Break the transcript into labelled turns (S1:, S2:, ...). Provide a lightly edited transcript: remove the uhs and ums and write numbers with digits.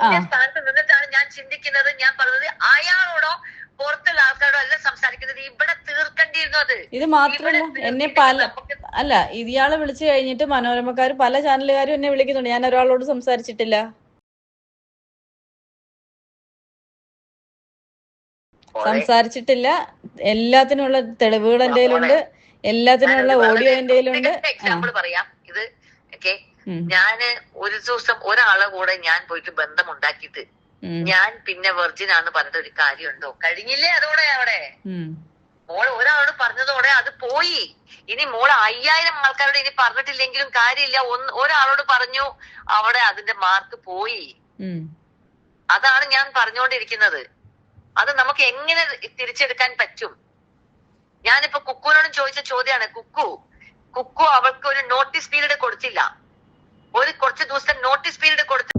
S1: എന്റെ സ്ഥാനത്ത് നിന്നിട്ടാണ് ഞാൻ ചിന്തിക്കുന്നത്. ഞാൻ പറഞ്ഞത് അയാളോടോ പുറത്തുള്ള ആൾക്കാരോടോ അല്ല സംസാരിക്കുന്നത്, ഇവിടെ തീർക്കേണ്ടിയിരുന്നു. അത്
S2: ഇത് മാത്രല്ല എന്നെ അല്ല ഇയാളെ വിളിച്ചു കഴിഞ്ഞിട്ട് മനോരമക്കാർ പല ചാനലുകാരും എന്നെ വിളിക്കുന്നുണ്ട്. ഞാൻ ഒരാളോട് സംസാരിച്ചിട്ടില്ല. സംസാരിച്ചിട്ടില്ല. എല്ലാത്തിനുള്ള തെളിവുകൾ എന്റെ കയ്യിലുണ്ട്. എല്ലാത്തിനുള്ള ഓഡിയോ എന്റെ കയ്യിലുണ്ട്.
S1: എക്സാമ്പിൾ പറയാം. ഇത് ഞാന് ഒരു ദിവസം ഒരാളെ കൂടെ ഞാൻ പോയിട്ട് ബന്ധമുണ്ടാക്കിയിട്ട് ഞാൻ പിന്നെ വെർജിൻ ആണെന്ന് പറഞ്ഞിട്ട് ഒരു കാര്യമുണ്ടോ? കഴിഞ്ഞില്ലേ അതോടെ? അവിടെ മോള് ഒരാളോട് പറഞ്ഞതോടെ അത് പോയി. ഇനി മോള് 5000 ആൾക്കാരോട് ഇനി പറഞ്ഞിട്ടില്ലെങ്കിലും കാര്യമില്ല. ഒരാളോട് പറഞ്ഞു, അവിടെ അതിന്റെ മാർക്ക് പോയി. അതാണ് ഞാൻ പറഞ്ഞുകൊണ്ടിരിക്കുന്നത്. അത് നമുക്ക് എങ്ങനെ തിരിച്ചെടുക്കാൻ പറ്റും? ഞാനിപ്പോ കുക്കുവിനോടും ചോദിച്ച ചോദ്യമാണ്. കുക്കു അവൾക്ക് ഒരു നോട്ടീസ് പീരീഡ് കൊടുത്തില്ല. കുറച്ച് ദിവസം നോട്ടീസ് പീരീഡ് കൊടുത്തു.